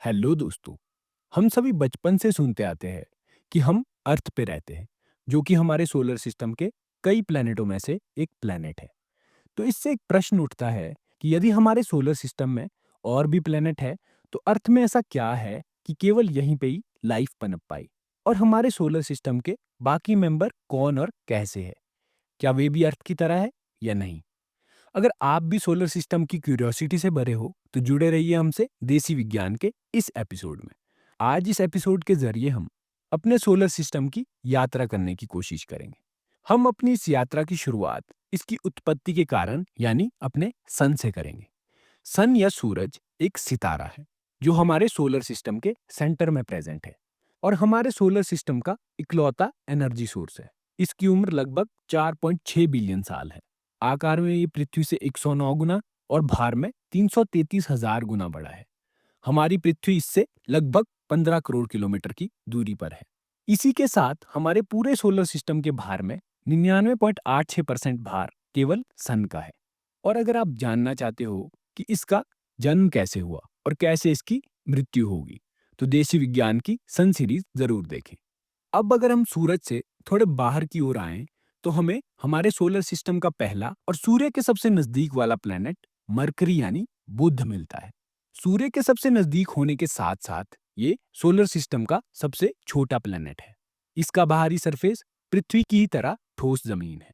Hello दोस्तों। हम सभी बचपन से सुनते आते हैं कि हम अर्थ पे रहते हैं, जो कि हमारे सोलर सिस्टम के कई प्लैनेटों में से एक प्लैनेट है। तो इससे एक प्रश्न उठता है कि यदि हमारे सोलर सिस्टम में और भी प्लैनेट है, तो अर्थ में ऐसा क्या है कि केवल यहीं पे ही लाइफ पनप पाई? और हमारे सोलर सिस्टम के बाकी मेंबर कौन और कैसे है? क्या वे भी अर्थ की तरह है या नहीं? अगर आप भी सोलर सिस्टम की क्यूरियोसिटी से भरे हो, तो जुड़े रहिए हमसे देसी विज्ञान के इस एपिसोड में। आज इस एपिसोड के जरिए हम अपने सोलर सिस्टम की यात्रा करने की कोशिश करेंगे। हम अपनी इस यात्रा की शुरुआत इसकी उत्पत्ति के कारण यानी अपने सन से करेंगे। सन या सूरज एक सितारा है जो हमारे सोलर सिस्टम के सेंटर में प्रेजेंट है और हमारे सोलर सिस्टम का इकलौता एनर्जी सोर्स है। इसकी उम्र लगभग 4.6 बिलियन साल है। आकार में ये पृथ्वी से 109 गुना और भार में 333,000 गुना बड़ा है। हमारी पृथ्वी इससे लगभग 15 करोड़ किलोमीटर की दूरी पर है। इसी के साथ हमारे पूरे सोलर सिस्टम के भार में 99.86% भार केवल सन का है। और अगर आप जानना चाहते हो कि इसका जन्म कैसे हुआ और कैसे इसकी मृत्यु होगी, तो देसी विज्ञान की सन सीरीज जरूर देखें। अब अगर हम सूरज से थोड़े बाहर की ओर आएं, तो हमें हमारे सोलर सिस्टम का पहला और सूर्य के सबसे नजदीक वाला प्लैनेट मरकरी यानी बुध मिलता है। सूर्य के सबसे नजदीक होने के साथ साथ ये सोलर सिस्टम का सबसे छोटा प्लैनेट है। इसका बाहरी सरफेस पृथ्वी की ही तरह ठोस जमीन है।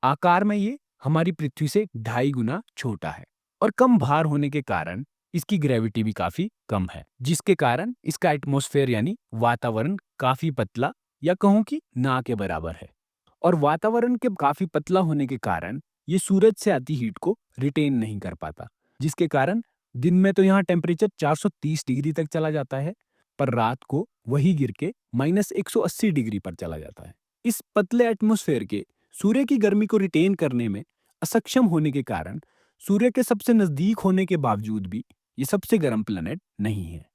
आकार में ये हमारी पृथ्वी से 2.5 गुना छोटा है और कम भार होने के कारण इसकी ग्रेविटी भी काफी कम है, जिसके कारण इसका एटमॉस्फेयर यानी वातावरण काफी पतला या कहूं कि ना के बराबर है। और वातावरण के काफी पतला होने के कारण ये सूरज से आती हीट को रिटेन नहीं कर पाता, जिसके कारण दिन में तो यहाँ टेम्परेचर 430 डिग्री तक चला जाता है, पर रात को वही गिर के -180 डिग्री पर चला जाता है। इस पतले एटमॉस्फेयर के सूर्य की गर्मी को रिटेन करने में असक्षम होने के कारण सूर्य के सबसे नजदीक होने के बावजूद भी ये सबसे गर्म प्लेनेट नहीं है।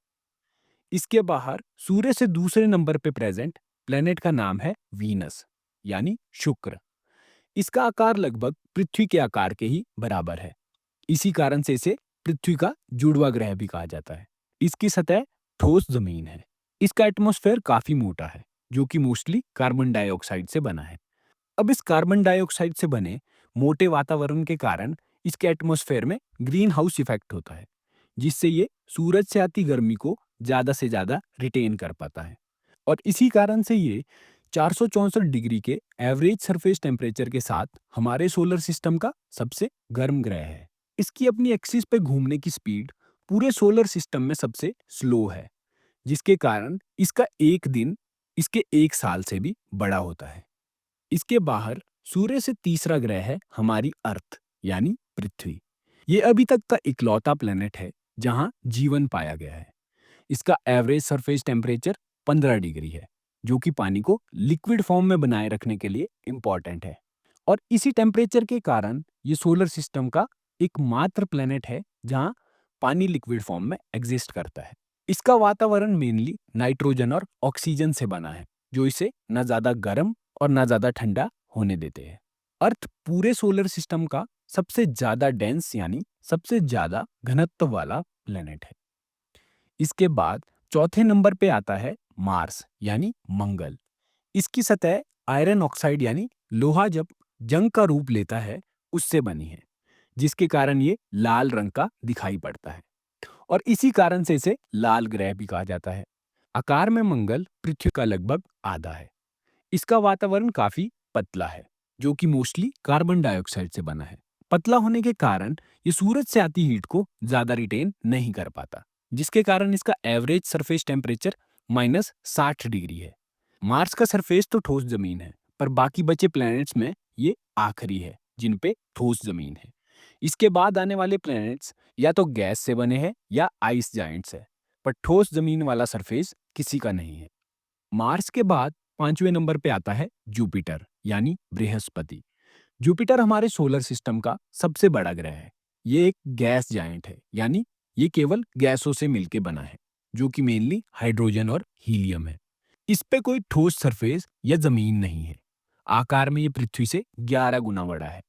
इसके बाहर सूर्य से दूसरे नंबर पे प्रेजेंट प्लेनेट का नाम है वीनस यानी शुक्र। इसका आकार लगभग पृथ्वी के आकार के ही बराबर है। इसी कारण से इसे पृथ्वी का जुड़वा ग्रह भी कहा जाता है। इसकी सतह ठोस जमीन है। इसका एटमॉस्फेयर काफी मोटा है, जो कि मोस्टली कार्बन डाइऑक्साइड से बना है। अब इस कार्बन डाइऑक्साइड से बने मोटे वातावरण के कारण इसके एटमॉस्फेयर में ग्रीन हाउस इफेक्ट होता है, जिससे ये सूरज से आती गर्मी को ज्यादा से ज्यादा रिटेन कर पाता है। और इसी कारण से ये 464 डिग्री के एवरेज सरफेस टेम्परेचर के साथ हमारे सोलर सिस्टम का सबसे गर्म ग्रह है। इसकी अपनी एक्सिस पे घूमने की स्पीड पूरे सोलर सिस्टम में सबसे स्लो है, जिसके कारण इसका एक दिन इसके एक साल से भी बड़ा होता है। इसके बाहर सूर्य से तीसरा ग्रह है हमारी अर्थ यानी पृथ्वी। ये अभी तक का इकलौता प्लेनेट है जहां जीवन पाया गया है। इसका एवरेज सरफेस टेम्परेचर 15 डिग्री है, जो कि पानी को लिक्विड फॉर्म में बनाए रखने के लिए इम्पॉर्टेंट है। और इसी टेम्परेचर के कारण ये सोलर सिस्टम का एकमात्र प्लेनेट है जहां पानी लिक्विड फॉर्म में एग्जिस्ट करता है। इसका वातावरण मेनली नाइट्रोजन और ऑक्सीजन से बना है, जो इसे न ज्यादा गर्म और ना ज्यादा ठंडा होने देते हैं। अर्थ पूरे सोलर सिस्टम का सबसे ज्यादा डेंस यानी सबसे ज्यादा घनत्व वाला प्लेनेट है। इसके बाद चौथे नंबर पे आता है मार्स यानी मंगल। इसकी सतह आयरन ऑक्साइड यानी लोहा जब जंग का रूप लेता है उससे बनी है, जिसके कारण ये लाल रंग का दिखाई पड़ता है और इसी कारण से इसे लाल ग्रह भी कहा जाता है। आकार में मंगल पृथ्वी का लगभग आधा है। इसका वातावरण काफी पतला है, जो कि मोस्टली कार्बन डाइऑक्साइड से बना है। पतला होने के कारण ये सूरज से आती हीट को ज्यादा रिटेन नहीं कर पाता, जिसके कारण इसका एवरेज सरफेस टेम्परेचर -60 डिग्री है। मार्स का सरफेस तो ठोस जमीन है, पर बाकी बचे प्लैनेट्स में ये आखिरी है जिन पे ठोस जमीन है। इसके बाद आने वाले प्लैनेट्स या तो गैस से बने हैं या आइस जाइंट्स है, पर ठोस जमीन वाला सरफेस किसी का नहीं है। मार्स के बाद पांचवें नंबर पे आता है जुपिटर यानी बृहस्पति। जुपिटर हमारे सोलर सिस्टम का सबसे बड़ा ग्रह है। ये एक गैस जायंट है, यानी ये केवल गैसों से मिलके बना है, जो कि मेनली हाइड्रोजन और हीलियम है। इस पे कोई ठोस सरफेस या जमीन नहीं है। आकार में ये पृथ्वी से 11 गुना बड़ा है।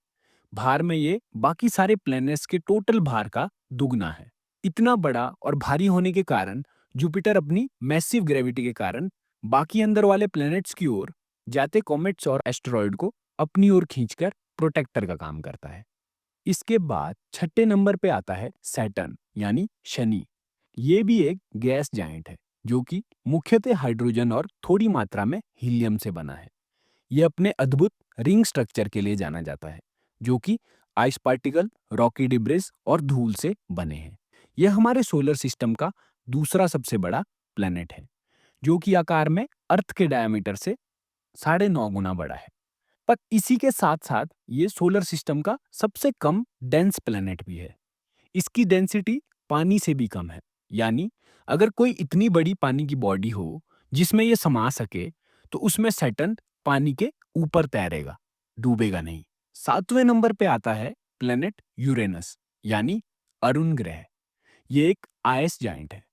भार में ये बाकी सारे प्लैनेट्स के टोटल भार का दुगना है। इतना बड़ा और भारी होने के कारण जुपिटर अपनी मैसिव ग्रेविटी के कारण बाकी अंदर वाले प्लैनेट्स की ओर जाते कॉमेट्स और एस्टेरॉयड को अपनी ओर खींचकर प्रोटेक्टर का काम करता है। इसके बाद छठे नंबर पे आता है सैटर्न यानी शनि। ये भी एक गैस जाइंट है जो कि मुख्यतः हाइड्रोजन और थोड़ी मात्रा में हीलियम से बना है। ये अपने अद्भुत रिंग स्ट्रक्चर के लिए जाना जाता है जो कि आइस पार्टिकल, रॉकी डिब्रिस और धूल से बने हैं। यह हमारे सोलर सिस्टम का दूसरा सबसे बड़ा प्लैनेट है जो कि आकार में अर्थ के डायमीटर से 9.5 गुना बड़ा है। पर इसी के साथ-साथ ये सोलर सिस्टम का सबसे कम डेंस प्लैनेट भी है। इसकी डेंसिटी पानी से भी कम है। यानी अगर कोई इतनी बड़ी पानी की बॉडी हो जिसमें ये समा सके, तो उसमें सैटर्न पानी के ऊपर तैरेगा, डूबेगा नहीं। 7वें नंबर पे आता है प्लैनेट यूरेनस यानी अरुण ग्रह। ये एक आइस जाइंट है,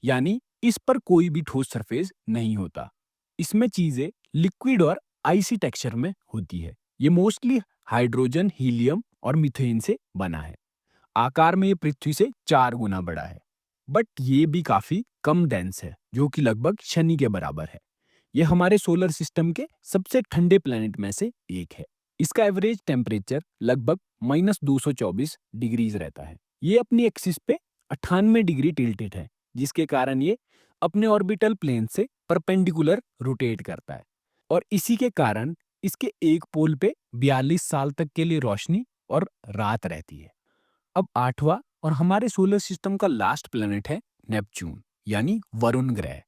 यानी इस पर कोई भी ठोस सरफेस नहीं होता। इसमें चीजें लिक्विड और आइसी टेक्सचर में होती है। ये मोस्टली हाइड्रोजन, हीलियम और मीथेन से बना है। आकार में ये पृथ्वी से 4 गुना बड़ा है, बट ये भी काफी कम डेंस है, जो कि लगभग शनि के बराबर है। ये हमारे सोलर सिस्टम के सबसे ठंडे प्लैनेट में से एक है। इसका एवरेज टेम्परेचर लगभग -224 डिग्रीज रहता है। ये अपनी एक्सिस पे 98 डिग्री टिल्टेड है, जिसके कारण ये अपने ऑर्बिटल प्लेन से परपेंडिकुलर रोटेट करता है और इसी के कारण इसके एक पोल पे 42 साल तक के लिए रोशनी और रात रहती है। अब 8वां और हमारे सोलर सिस्टम का लास्ट प्लैनेट है नेपच्यून यानी वरुण ग्रह।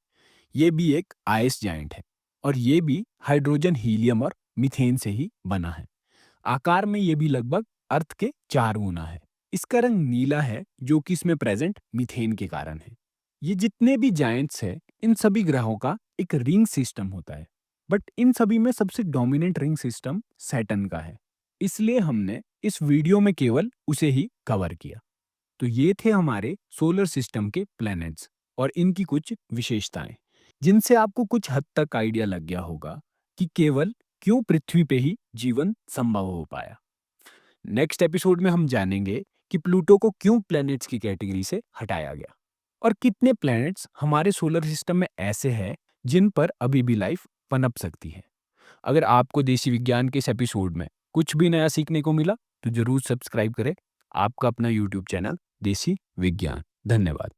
ये भी एक आइस जाइंट है और ये भी हाइड्रोजन, हीलियम और मीथेन से ही बना है। आकार में ये भी लगभग अर्थ के 4 गुना है। इसका रंग नीला है जो कि इसमें प्रेजेंट मीथेन के कारण है। ये जितने भी जायंट्स हैं, इन सभी ग्रहों का एक रिंग सिस्टम होता है, बट इन सभी में सबसे डोमिनेंट रिंग सिस्टम सैटर्न का है। इसलिए हमने इस वीडियो में केवल उसे ही कवर किया। तो ये थे हमारे सोलर सिस्टम के प्लैनेट्स और इनकी कुछ विशेषताएं, जिनसे आपको कुछ हद तक आइडिया लग गया होगा कि केवल क्यों पृथ्वी पे ही जीवन संभव हो पाया। नेक्स्ट एपिसोड में हम जानेंगे कि प्लूटो को क्यों प्लैनेट्स की कैटेगरी से हटाया गया और कितने प्लैनेट्स हमारे सोलर सिस्टम में ऐसे हैं जिन पर अभी भी लाइफ पनप सकती है। अगर आपको देसी विज्ञान के इस एपिसोड में कुछ भी नया सीखने को मिला तो जरूर सब्सक्राइब करें आपका अपना यूट्यूब चैनल देसी विज्ञान। धन्यवाद।